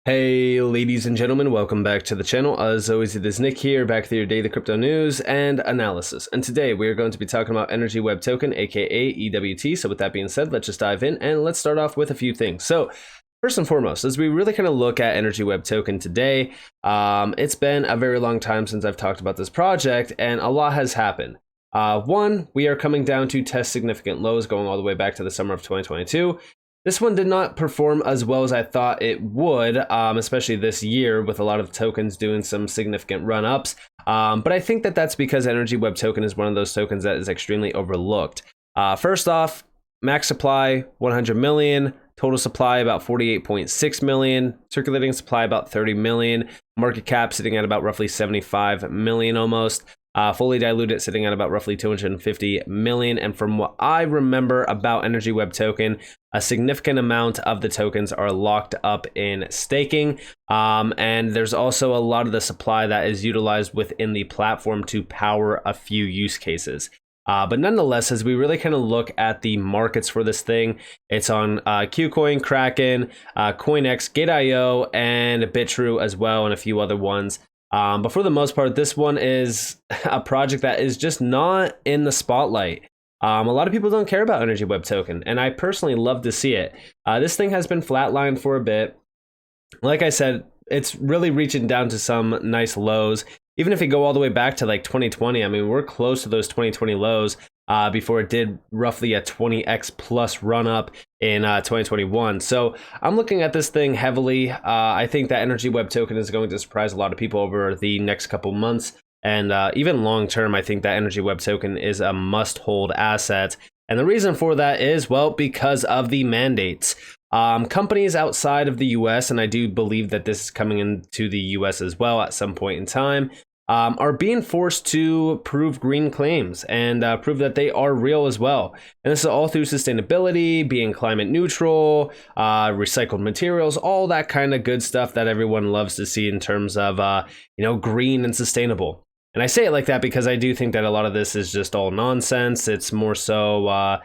Hey ladies and gentlemen, welcome back to the channel. As always, it is Nick here, back with your daily crypto news and analysis. And today we are going to be talking about Energy Web Token, aka EWT. So with that being said, let's just dive in and let's start off with a few things. So first and foremost, as we really kind of look at Energy Web Token today, it's been a very long time since I've talked about this project and a lot has happened. One, we are coming down to test significant lows going all the way back to the summer of 2022. This one did not perform as well as I thought it would, especially this year with a lot of tokens doing some significant run-ups. But I think that that's because Energy Web Token is one of those tokens that is extremely overlooked. First off, max supply 100 million, total supply about 48.6 million, circulating supply about 30 million, market cap sitting at about roughly 75 million almost. Fully diluted sitting at about roughly 250 million. And from what I remember about Energy Web Token, a significant amount of the tokens are locked up in staking. And there's also a lot of the supply that is utilized within the platform to power a few use cases. But nonetheless, as we really kind of look at the markets for this thing, it's on KuCoin, Kraken, CoinEx, Gate.io, and Bitrue as well, and a few other ones. But for the most part, this one is a project that is just not in the spotlight. A lot of people don't care about Energy Web Token, and I personally love to see it. This thing has been flatlined for a bit. Like I said, it's really reaching down to some nice lows. Even if you go all the way back to like 2020, I mean, we're close to those 2020 lows before it did roughly a 20x plus run up in 2021. So I'm looking at this thing heavily. I think that Energy Web Token is going to surprise a lot of people over the next couple months. And even long term, I think that Energy Web Token is a must hold asset. And the reason for that is, well, because of the mandates. Companies outside of the US, and I do believe that this is coming into the US as well at some point in time, are being forced to prove green claims and prove that they are real as well. And this is all through sustainability, being climate neutral, recycled materials, all that kind of good stuff that everyone loves to see in terms of, green and sustainable. And I say it like that because I do think that a lot of this is just all nonsense. It's more so,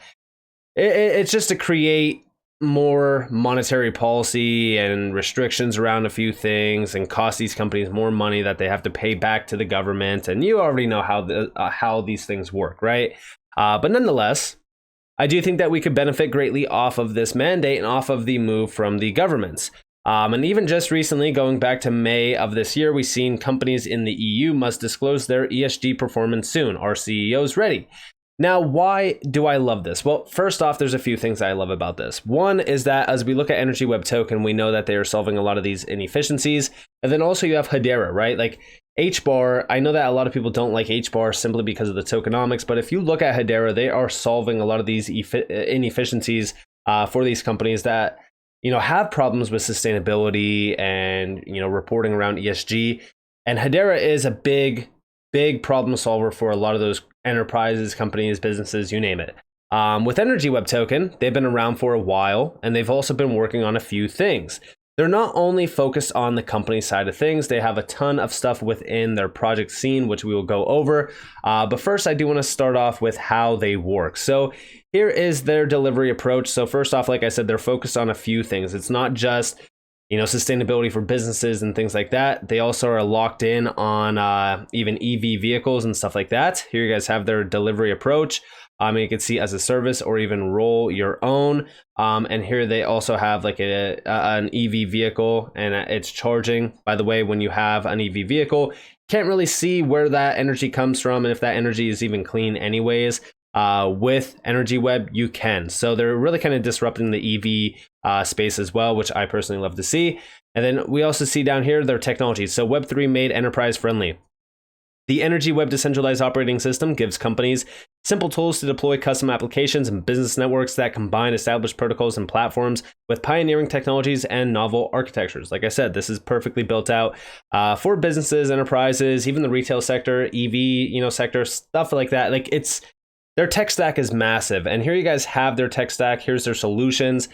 it's just to create more monetary policy and restrictions around a few things and cost these companies more money that they have to pay back to the government. And you already know how these things work, right? But nonetheless, I do think that we could benefit greatly off of this mandate and off of the move from the governments. And even just recently, going back to May of this year, we've seen companies in the EU must disclose their ESG performance soon. Are CEOs ready? Now, why do I love this? Well, first off, there's a few things I love about this. One is that as we look at Energy Web Token, we know that they are solving a lot of these inefficiencies. And then also you have Hedera, right? Like HBAR, I know that a lot of people don't like HBAR simply because of the tokenomics, but if you look at Hedera, they are solving a lot of these inefficiencies for these companies that, have problems with sustainability and, reporting around ESG. And Hedera is a big problem solver for a lot of those enterprises, companies, businesses, you name it. With Energy Web Token, they've been around for a while, and they've also been working on a few things. They're not only focused on the company side of things, they have a ton of stuff within their project scene, which we will go over. But first, I do want to start off with how they work. So here is their delivery approach. So first off, like I said, they're focused on a few things. It's not just sustainability for businesses and things like that. They also are locked in on even EV vehicles and stuff like that. Here you guys have their delivery approach. You can see as a service or even roll your own. And here they also have like an EV vehicle and it's charging. By the way, when you have an EV vehicle, can't really see where that energy comes from and if that energy is even clean anyways. With Energy Web, you can. So they're really kind of disrupting the EV space as well, which I personally love to see. And then we also see down here their technology. So Web3 made enterprise friendly. The Energy Web decentralized operating system gives companies simple tools to deploy custom applications and business networks that combine established protocols and platforms with pioneering technologies and novel architectures. Like I said, this is perfectly built out for businesses, enterprises, even the retail sector, EV, sector, stuff like that. Like their tech stack is massive. And here you guys have their tech stack. Here's their solutions.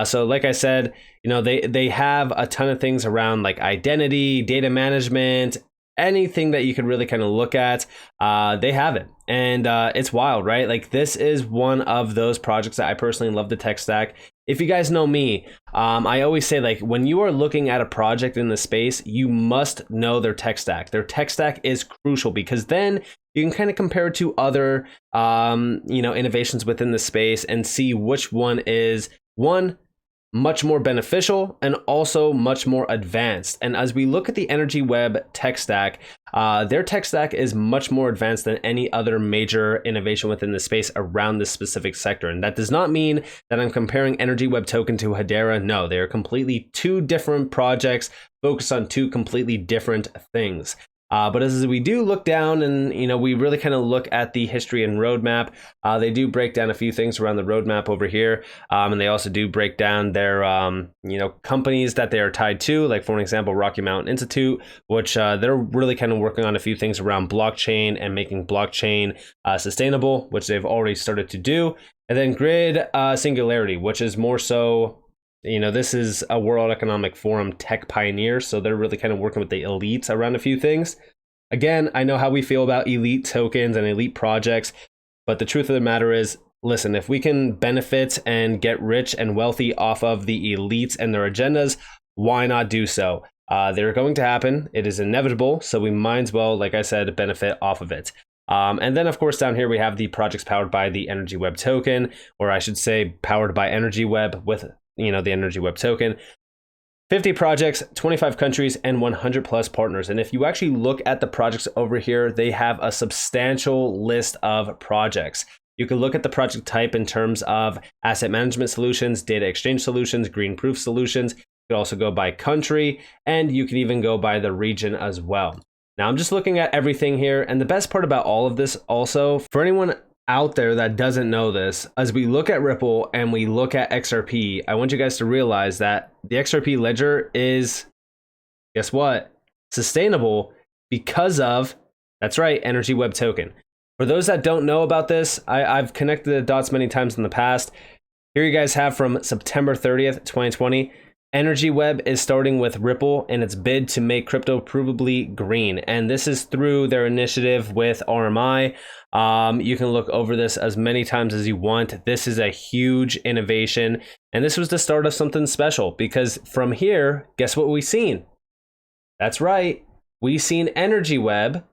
So like I said, they have a ton of things around like identity, data management, anything that you could really kind of look at, they have it. And it's wild, right? Like this is one of those projects that I personally love the tech stack. if you guys know me, I always say, like, when you are looking at a project in the space, you must know their tech stack. Their tech stack is crucial because then you can kind of compare it to other, innovations within the space and see which one is much more beneficial and also much more advanced. And as we look at the Energy Web tech stack, their tech stack is much more advanced than any other major innovation within the space around this specific sector. And that does not mean that I'm comparing Energy Web token to Hedera. No, they are completely two different projects focused on two completely different things. But as we do look down and, we really kind of look at the history and roadmap, they do break down a few things around the roadmap over here. And they also do break down their, companies that they are tied to, like, for example, Rocky Mountain Institute, which they're really kind of working on a few things around blockchain and making blockchain sustainable, which they've already started to do. And then Grid Singularity, which is more so, this is a World Economic Forum tech pioneer, so they're really kind of working with the elites around a few things. Again, I know how we feel about elite tokens and elite projects, but the truth of the matter is, listen, if we can benefit and get rich and wealthy off of the elites and their agendas, why not do so? They're going to happen. It is inevitable, so we might as well, like I said, benefit off of it. And then, of course, down here we have the projects powered by the Energy Web token, or I should say powered by Energy Web with the Energy Web token. 50 projects, 25 countries, and 100 plus partners. And if you actually look at the projects over here, they have a substantial list of projects. You can look at the project type in terms of asset management solutions, data exchange solutions, green proof solutions. You can also go by country, and you can even go by the region as well. Now, I'm just looking at everything here. And the best part about all of this also, for anyone out there that doesn't know this, as we look at Ripple and we look at XRP, I want you guys to realize that the XRP ledger is, guess what, sustainable because of, that's right, Energy Web token. For those that don't know about this, I've connected the dots many times in the past. Here you guys have from September 30th, 2020, Energy Web is starting with Ripple in its bid to make crypto provably green. And this is through their initiative with RMI. You can look over this as many times as you want. This is a huge innovation. And this was the start of something special, because from here, guess what we've seen? That's right. We've seen Energy Web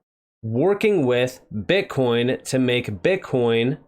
working with Bitcoin to make Bitcoin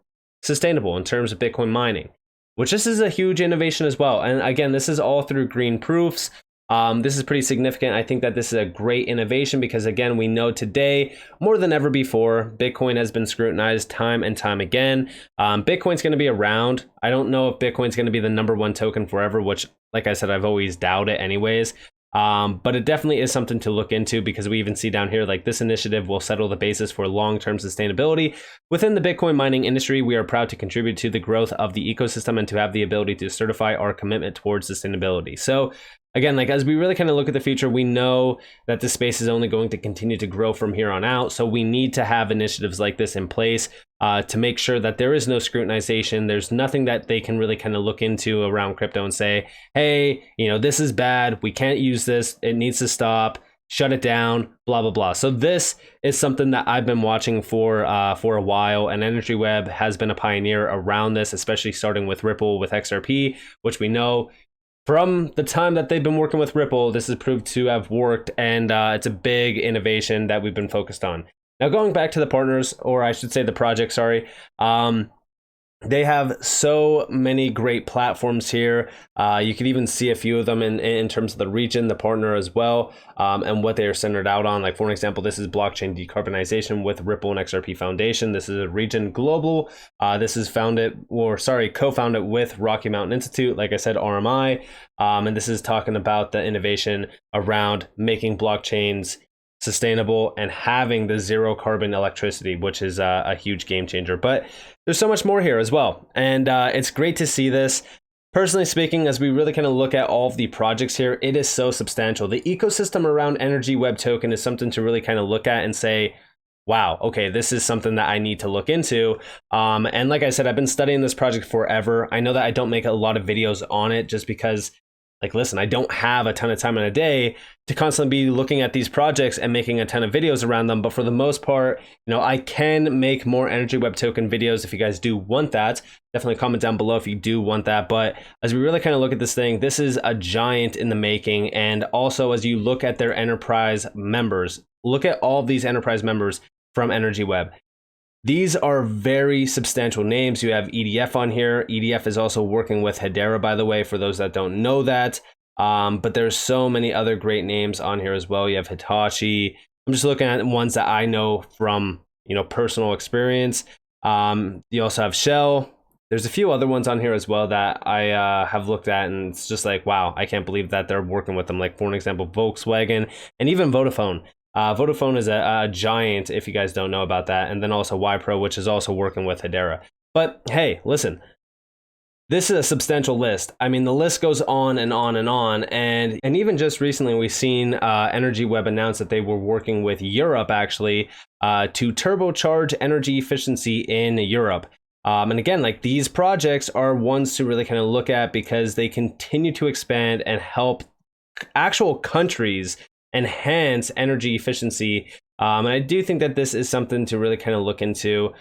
sustainable in terms of Bitcoin mining, which this is a huge innovation as well. And again, this is all through green proofs. This is pretty significant. I think that this is a great innovation because, again, we know today more than ever before, Bitcoin has been scrutinized time and time again. Bitcoin's going to be around. I don't know if Bitcoin's going to be the #1 token forever, which, like I said, I've always doubted anyways. But it definitely is something to look into, because we even see down here, like, this initiative will settle the basis for long-term sustainability. Within the Bitcoin mining industry, we are proud to contribute to the growth of the ecosystem and to have the ability to certify our commitment towards sustainability. So again, like, as we really kind of look at the future, we know that this space is only going to continue to grow from here on out. So we need to have initiatives like this in place to make sure that there is no scrutinization. There's nothing that they can really kind of look into around crypto and say, hey, this is bad. We can't use this. It needs to stop. Shut it down, blah, blah, blah. So this is something that I've been watching for a while, and Energy Web has been a pioneer around this, especially starting with Ripple with XRP, which we know from the time that they've been working with Ripple, this has proved to have worked, and it's a big innovation that we've been focused on. Now, going back to the partners, or I should say the project, sorry, they have so many great platforms here. You can even see a few of them in terms of the region, the partner as well, and what they are centered out on. Like, for example, this is blockchain decarbonization with Ripple and XRP Foundation. This is a region global. This is co-founded with Rocky Mountain Institute, like I said, RMI. And this is talking about the innovation around making blockchains sustainable and having the zero carbon electricity, which is a huge game changer. But there's so much more here as well. And it's great to see this. Personally speaking, as we really kind of look at all of the projects here, it is so substantial. The ecosystem around Energy Web token is something to really kind of look at and say, wow, okay, this is something that I need to look into. And like I said, I've been studying this project forever. I know that I don't make a lot of videos on it just because like, listen, I don't have a ton of time in a day to constantly be looking at these projects and making a ton of videos around them. But for the most part, I can make more Energy Web token videos if you guys do want that. Definitely comment down below if you do want that. But as we really kind of look at this thing, this is a giant in the making. And also, as you look at their enterprise members, look at all of these enterprise members from Energy Web. These are very substantial names. You have EDF on here. EDF is also working with Hedera, by the way, for those that don't know that. But there's so many other great names on here as well. You have Hitachi. I'm just looking at ones that I know from, personal experience. You also have Shell. There's a few other ones on here as well that I have looked at, and it's just like, wow, I can't believe that they're working with them. Like, for an example, Volkswagen and even Vodafone. Vodafone is a giant, if you guys don't know about that. And then also Wipro, which is also working with Hedera. But hey, listen, this is a substantial list. I mean, the list goes on and on and on. And even just recently, we've seen Energy Web announce that they were working with Europe, actually, to turbocharge energy efficiency in Europe. And again, like, these projects are ones to really kind of look at because they continue to expand and help actual countries enhance energy efficiency. And I do think that this is something to really kind of look into,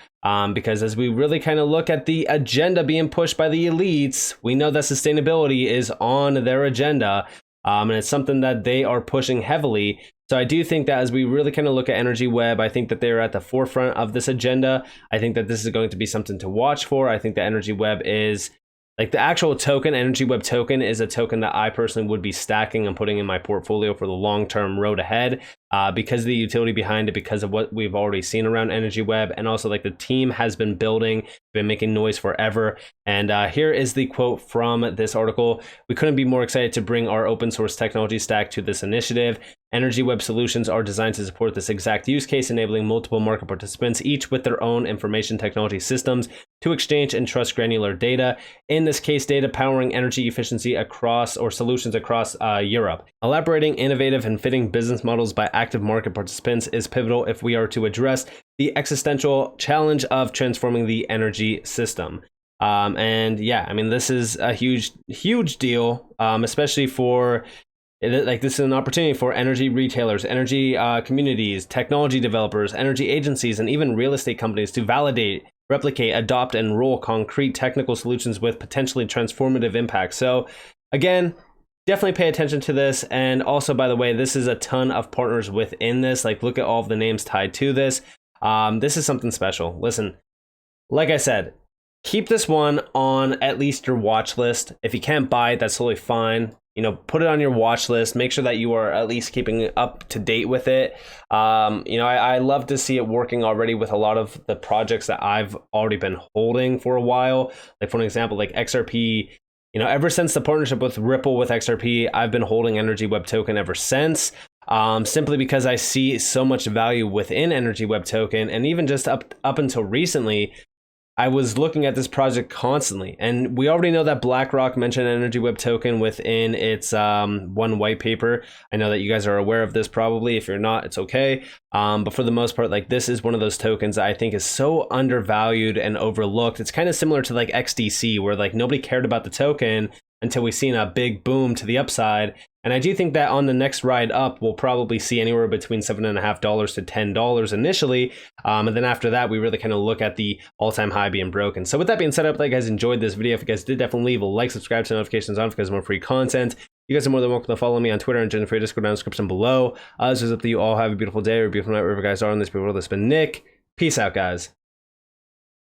because as we really kind of look at the agenda being pushed by the elites, we know that sustainability is on their agenda, and it's something that they are pushing heavily. So I do think that as we really kind of look at Energy Web, I think that they're at the forefront of this agenda. I think that this is going to be something to watch for. I think that Energy Web is, like, the actual token, Energy Web token, is a token that I personally would be stacking and putting in my portfolio for the long-term road ahead, because of the utility behind it, because of what we've already seen around Energy Web, and also, like, the team has been building, been making noise forever. And here is the quote from this article. "We couldn't be more excited to bring our open source technology stack to this initiative. Energy Web solutions are designed to support this exact use case, enabling multiple market participants, each with their own information technology systems, to exchange and trust granular data. In this case, data powering energy efficiency across, or solutions across, Europe. Elaborating innovative and fitting business models by active market participants is pivotal if we are to address the existential challenge of transforming the energy system." And yeah, I mean, this is a huge deal, especially for, like, this is an opportunity for energy retailers, energy communities, technology developers, energy agencies, and even real estate companies to validate, replicate, adopt, and roll concrete technical solutions with potentially transformative impact. So again, definitely pay attention to this. And also, by the way, this is a ton of partners within this. Like, look at all of the names tied to this. This is something special. Listen, like I said, keep this one on at least your watch list. If you can't buy it, that's totally fine. Put it on your watch list. Make sure that you are at least keeping up to date with it. I love to see it working already with a lot of the projects that I've already been holding for a while. Like, for an example, like XRP, ever since the partnership with Ripple with XRP, I've been holding Energy Web token ever since. Simply because I see so much value within Energy Web token. And even just up until recently, I was looking at this project constantly, and we already know that BlackRock mentioned Energy Web token within its one white paper. I know that you guys are aware of this probably. If you're not, it's okay. But for the most part, like, this is one of those tokens that I think is so undervalued and overlooked. It's kind of similar to like XDC, where like nobody cared about the token until we've seen a big boom to the upside. And I do think that on the next ride up, we'll probably see anywhere between $7.50 to $10 initially. And then after that, we really kind of look at the all-time high being broken. So with that being said, I hope that you guys enjoyed this video. If you guys did, definitely leave a like, subscribe, turn notifications on because more free content. You guys are more than welcome to follow me on Twitter and join the free Discord down in the description below. This is up to you all. Have a beautiful day or a beautiful night wherever you guys are in this beautiful world. This has been Nick. Peace out, guys.